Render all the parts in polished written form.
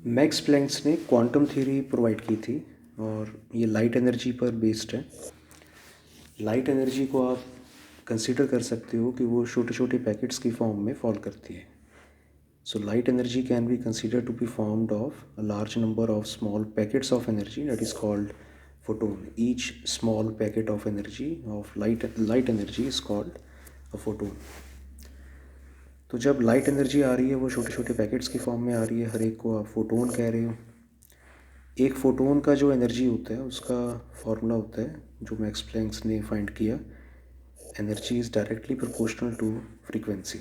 Max Planck's ने quantum theory provide की थी और ये लाइट एनर्जी पर बेस्ड है। लाइट एनर्जी को आप कंसीडर कर सकते हो कि वो छोटे छोटे पैकेट्स की फॉर्म में फॉल करती है। So light energy can be consider to be formed of a large number of small packets of energy that is called photon. Each small packet of energy of light energy is called a photon. तो जब light energy आ रही है वो छोटे छोटे packets की form में आ रही है, हर एक को आप फोटोन कह रहे हो। एक फोटोन का जो एनर्जी होता है उसका फॉर्मूला होता है जो मैक्स प्लैंक्स ने फाइंड किया, energy is directly proportional to frequency.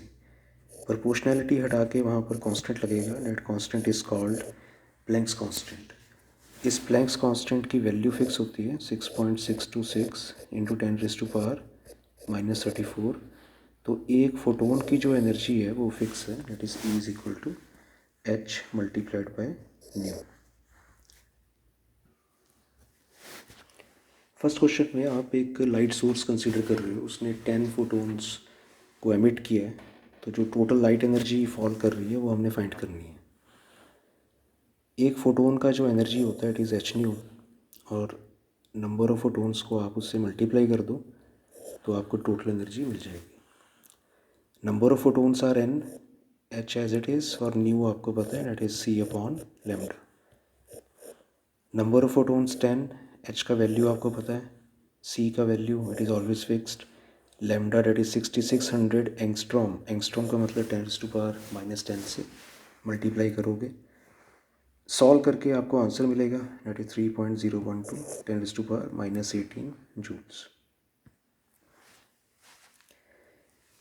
Proportionality हटा के वहाँ पर कांस्टेंट लगेगा, that constant is called Planck's constant. इस प्लैंक्स कांस्टेंट की वैल्यू फिक्स होती है 6.626 इंटू 10⁻⁻34। तो एक फोटोन की जो एनर्जी है वो फिक्स है, that is E is equal to H multiplied by nu. First question में आप एक लाइट सोर्स कंसीडर कर रहे हो, उसने 10 फोटोन्स को एमिट किया है, तो जो टोटल लाइट एनर्जी फॉल कर रही है वो हमने फाइंड करनी है। एक फोटोन का जो एनर्जी होता है इट इज़ एच न्यू, और नंबर ऑफ फोटोन्स को आप उससे मल्टीप्लाई कर दो तो आपको टोटल एनर्जी मिल जाएगी। Number of photons are N, H as it is, और न्यू आपको पता है that is C upon lambda. Number of photons 10, H का वैल्यू आपको पता है, सी का value it is always fixed, lambda that is 6600 angstrom. Angstrom का मतलब 10⁻⁻10 से मल्टीप्लाई करोगे, सॉल्व करके आपको आंसर मिलेगा that is 3.012 10⁻⁻18 joules.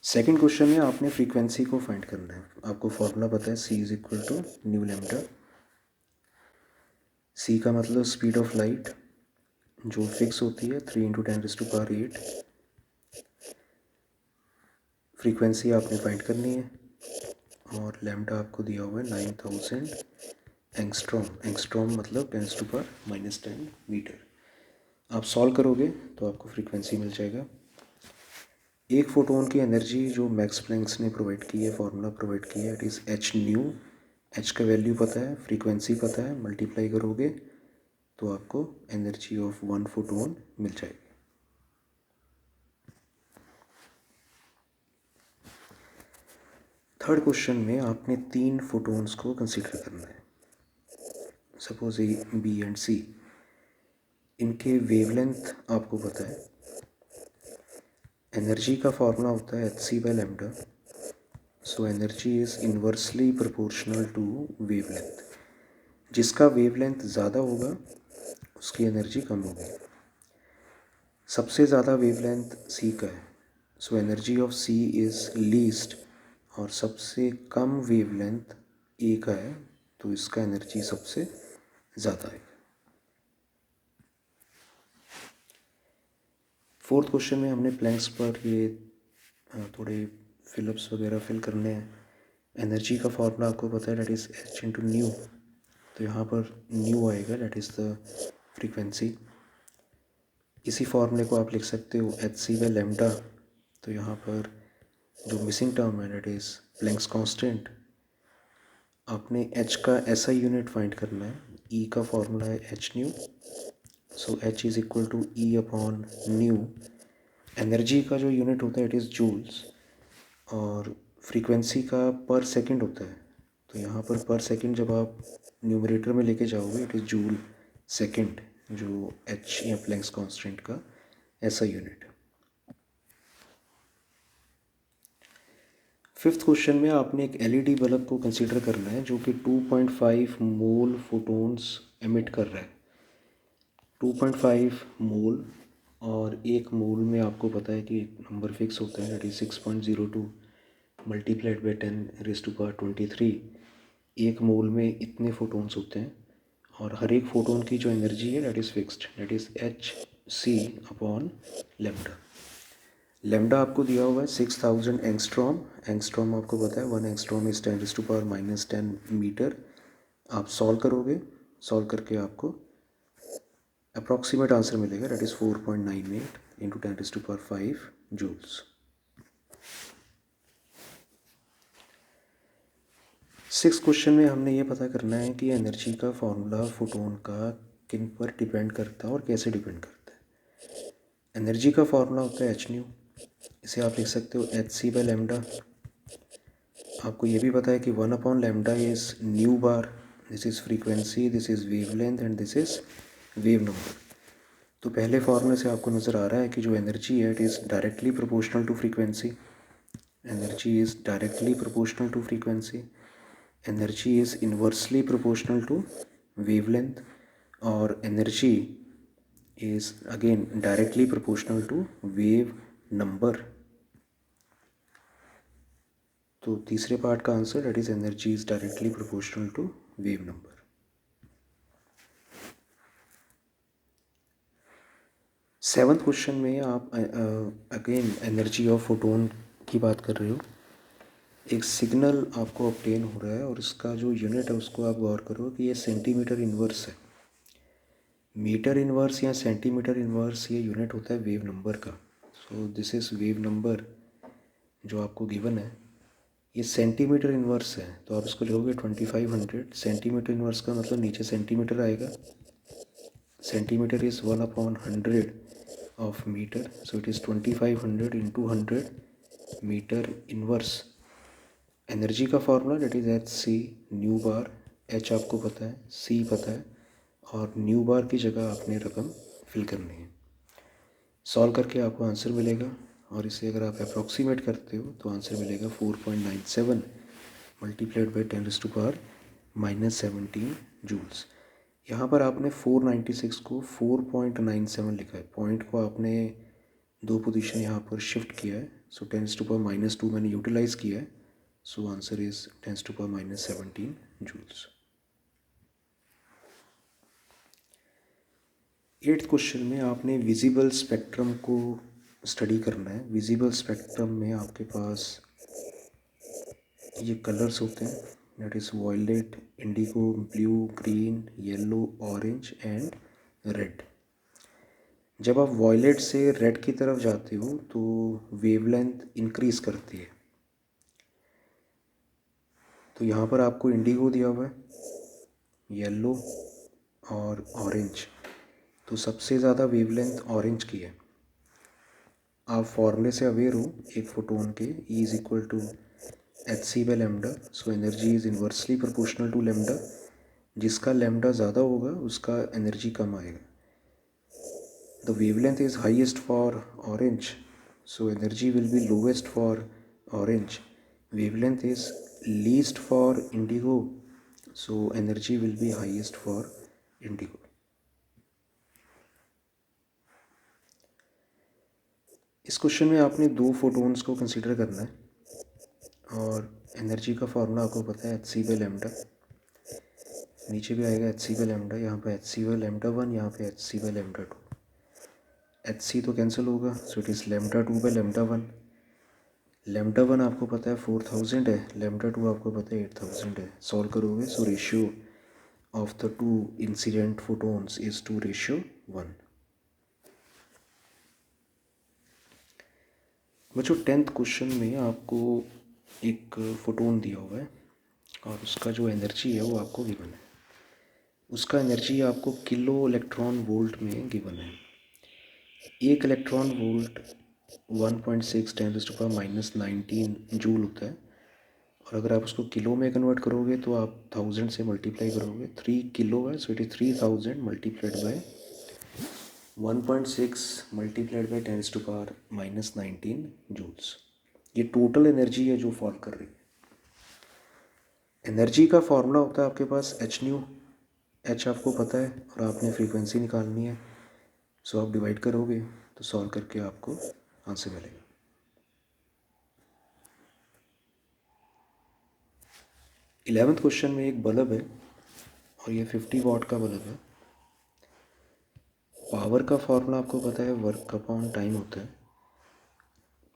Second question में आपने फ्रीक्वेंसी को फाइंड करना है। आपको फॉर्मूला पता है C is equal to nu lambda. C का मतलब स्पीड ऑफ लाइट जो फिक्स होती है 3 इंटू 10⁻8। फ्रीक्वेंसी आपने फाइंड करनी है और लैम्डा आपको दिया हुआ है 9000 एंगस्ट्रॉम। एंगस्ट्रॉम मतलब 10⁻⁻10 मीटर। आप सॉल्व करोगे तो आपको फ्रीक्वेंसी मिल जाएगा। एक फोटोन की एनर्जी जो मैक्स प्लैंक्स ने प्रोवाइड की है, फार्मूला प्रोवाइड किया है, it is H new. H का वैल्यू पता है, फ्रीक्वेंसी पता है, मल्टीप्लाई करोगे तो आपको एनर्जी ऑफ वन फोटोन मिल जाएगी। थर्ड क्वेश्चन में आपने 3 फोटोन्स को कंसीडर करना है, सपोज ए, बी एंड सी। इनके वेवलेंथ आपको पता है। एनर्जी का फॉर्मूला होता है Hc by lambda. So energy is inversely proportional to wavelength. जिसका वेवलेंथ ज़्यादा होगा उसकी एनर्जी कम होगी। सबसे ज़्यादा वेवलेंथ सी का है, so energy of C is least, और सबसे कम वेवलेंथ ए का है तो इसका एनर्जी सबसे ज़्यादा है। फोर्थ क्वेश्चन में हमने प्लैंक्स पर ये थोड़े फिलअप्स वगैरह फिल करने हैं। एनर्जी का फॉर्मूला आपको पता है that is H into new, तो यहाँ पर न्यू आएगा दैट इज़ द फ्रीक्वेंसी। इसी फॉर्मूले को आप लिख सकते हो एच सी बाय लैम्डा, तो यहाँ पर जो मिसिंग टर्म है दैट इज़ प्लैंक्स कांस्टेंट। आपने एच का ऐसा यूनिट फाइंड करना है, ई का फॉर्मूला है H nu, so H is equal to E upon nu. Energy का जो यूनिट होता है इट इज़ जूल्स, और फ्रीक्वेंसी का पर सेकंड होता है, तो यहाँ पर पर सेकंड जब आप न्यूमरेटर में लेके जाओगे इट इज़ जूल सेकंड, जो एच या प्लैंक्स कांस्टेंट का ऐसा यूनिट। फिफ्थ क्वेश्चन में आपने एक एलईडी बल्ब को कंसीडर करना है जो कि 2.5 मोल फोटोन्स एमिट कर रहा है। 2.5 मोल, और एक मोल में आपको पता है कि नंबर फिक्स होता है दैट इज़ 6.02 मल्टीप्लाइड बाई 10⁻23। एक मोल में इतने फोटोन्स होते हैं, और हर एक फोटोन की जो एनर्जी है that is fixed, that is H C upon lambda. Lambda आपको दिया हुआ है 6000 एंगस्ट्रॉम। एंगस्ट्रॉम आपको पता है 1 एंगस्ट्रॉम इज 10⁻⁻10 मीटर। आप सॉल्व करोगे, सॉल्व करके आपको अप्रॉक्सीमेट आंसर मिलेगा that is 4.98 into 10⁵ joules. Six question में हमने ये पता करना है कि एनर्जी का फॉर्मूला फोटोन का किन पर डिपेंड करता है और कैसे डिपेंड करता है। एनर्जी का फॉर्मूला होता है एच न्यू, इसे आप लिख सकते हो एच सी बाई लेमडा। आपको ये भी पता है कि 1/λ is nu bar, this is frequency, this is wavelength and this is wave number. तो पहले फॉर्मूले से आपको नज़र आ रहा है कि जो एनर्जी है it is directly proportional to frequency, energy is directly proportional to frequency, energy is inversely proportional to wavelength, और energy is again directly proportional to wave number. तो तीसरे पार्ट का answer that is energy is directly proportional to wave number. Seventh question में आप again energy of photon की बात कर रहे हो। एक सिग्नल आपको ऑब्टेन हो रहा है और इसका जो यूनिट है उसको आप गौर करो कि ये सेंटीमीटर इन्वर्स है। मीटर इन्वर्स या सेंटीमीटर इन्वर्स ये यूनिट होता है वेव नंबर का। So this is wave number जो आपको गिवन है, ये सेंटीमीटर इन्वर्स है। तो आप इसको जोड़ोगे 2500, सेंटीमीटर इन्वर्स का मतलब नीचे सेंटीमीटर आएगा। Centimetre is 1/100 of metre, so it is 2500 into 100 metre inverse. Energy का formula that is H c nu bar. H आपको पता है, सी पता है, और न्यू बार की जगह आपने रकम फिल करनी है। सॉल्व करके आपको आंसर मिलेगा, और इसे अगर आप अप्रॉक्सीमेट करते हो तो आंसर मिलेगा 4.97 मल्टीप्लाइड बाई 10⁻⁻17 जूल्स। यहाँ पर आपने 496 को 4.97 लिखा है, पॉइंट को आपने 2 पोजीशन यहाँ पर शिफ्ट किया है। सो 10⁻⁻2 मैंने यूटिलाइज़ किया है, so answer is 10⁻⁻17 joules. Eighth question में आपने विजिबल स्पेक्ट्रम को स्टडी करना है। विजिबल स्पेक्ट्रम में आपके पास ये कलर्स होते हैं, that is violet, indigo, blue, green, yellow, orange and red. जब आप वॉयलेट से रेड की तरफ जाते हो तो वेवलेंथ इंक्रीज़ करती है। तो यहाँ पर आपको इंडिगो दिया हुआ है, येलो और ऑरेंज। तो सबसे ज़्यादा वेवलेंथ ऑरेंज की है। आप फॉर्मूले से अवेयर हो एक फोटोन के, E is equal to H C by lambda. So energy is inversely proportional to lambda. जिसका लेमडा ज़्यादा होगा उसका एनर्जी कम आएगा। The wavelength is highest for orange, so energy will be lowest for orange. Wavelength is least for indigo, so energy will be highest for indigo. इस question में आपने 2 photons को कंसीडर करना है, और एनर्जी का फार्मूला आपको पता है एच सी बाई लेमडा। नीचे भी आएगा एच सी बाई लेमडा, यहाँ पे एच सी बाई लेमडा 1, यहाँ पे H C by lambda 2। H C तो कैंसिल होगा, so it is lambda 2 by lambda 1। Lambda 1 आपको पता है 4000 है, लेमडा 2 आपको पता है 8000 है। सॉल्व करोगे so ratio of the 2 incident photons is 2:1। बच्चों 10th क्वेश्चन में आपको एक फोटोन दिया हुआ है और उसका जो एनर्जी है वो आपको गिवन है। उसका एनर्जी आपको किलो इलेक्ट्रॉन वोल्ट में गिवन है। एक इलेक्ट्रॉन वोल्ट 1.6 10⁻⁻19 जूल होता है, और अगर आप उसको किलो में कन्वर्ट करोगे तो आप 1000 से मल्टीप्लाई करोगे। 3 किलो है, so it is 3000 multiplied by 1.6 multiplied by 10⁻⁻19 joules. ये टोटल एनर्जी है जो फॉल कर रही है। एनर्जी का फॉर्मूला होता है आपके पास एच न्यू। एच आपको पता है और आपने फ्रीक्वेंसी निकालनी है, सो आप डिवाइड करोगे तो सॉल्व करके आपको आंसर मिलेगा। 11th क्वेश्चन में एक बल्ब है और ये 50 वाट का बल्ब है। पावर का फॉर्मूला आपको पता है वर्क अपॉन टाइम होता है।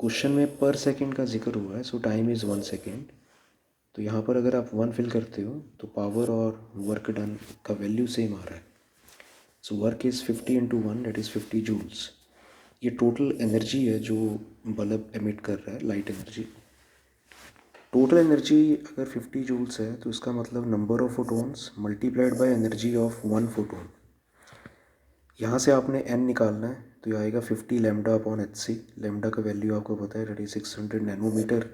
क्वेश्चन में पर सेकंड का जिक्र हुआ है, सो टाइम इज़ 1 सेकेंड। तो यहाँ पर अगर आप 1 फिल करते हो तो पावर और वर्क डन का वैल्यू सेम आ रहा है। So work is 50 into 1 that is 50 joules. ये टोटल एनर्जी है जो बल्ब एमिट कर रहा है, लाइट एनर्जी। टोटल एनर्जी अगर 50 जूल्स है तो इसका मतलब number of photons multiplied by energy of one photon. यहाँ से आपने n निकालना है तो ये आएगा 50 lambda upon H C. Lambda का वैल्यू आपको पता है, रेडी 600 नैनोमीटर।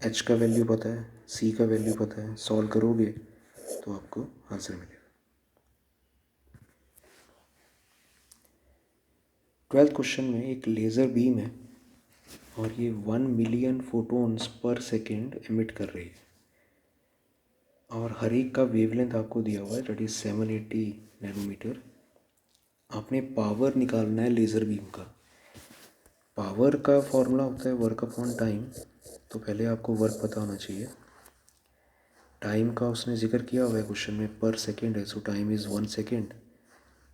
h का वैल्यू पता है, c का वैल्यू पता है। सॉल्व करोगे तो आपको आंसर मिलेगा। 12th क्वेश्चन में एक लेज़र बीम है और ये 1 मिलियन फोटोन्स पर सेकेंड एमिट कर रही है और हर एक का वेवलेंथ आपको दिया हुआ है, दैट इज 780 नैनोमीटर। आपने पावर निकालना है लेज़र बीम का। पावर का फॉर्मूला होता है वर्क अपॉन टाइम, तो पहले आपको वर्क पता होना चाहिए। टाइम का उसने जिक्र किया हुआ है क्वेश्चन में, पर सेकेंड है, सो टाइम इज़ 1 सेकेंड।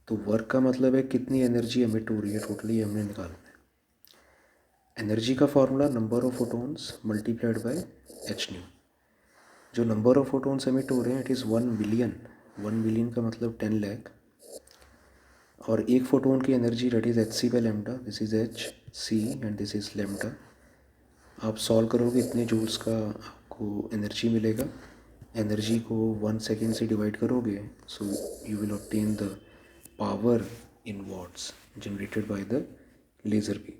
तो वर्क का मतलब है कितनी एनर्जी एमिट हो रही है टोटली, हमने निकालना है। एनर्जी का formula number of photons multiplied by H new. जो नंबर ऑफ फोटोन्स एमिट हो रहे हैं इट इज़ 1 मिलियन। 1 मिलियन का मतलब 10 लाख। और एक फोटोन की energy that is H C by lambda, this is H C and this is lambda. आप सॉल्व करोगे इतने जूल्स का आपको एनर्जी मिलेगा। एनर्जी को 1 सेकेंड से डिवाइड करोगे so you will obtain the power in watts generated by the laser beam.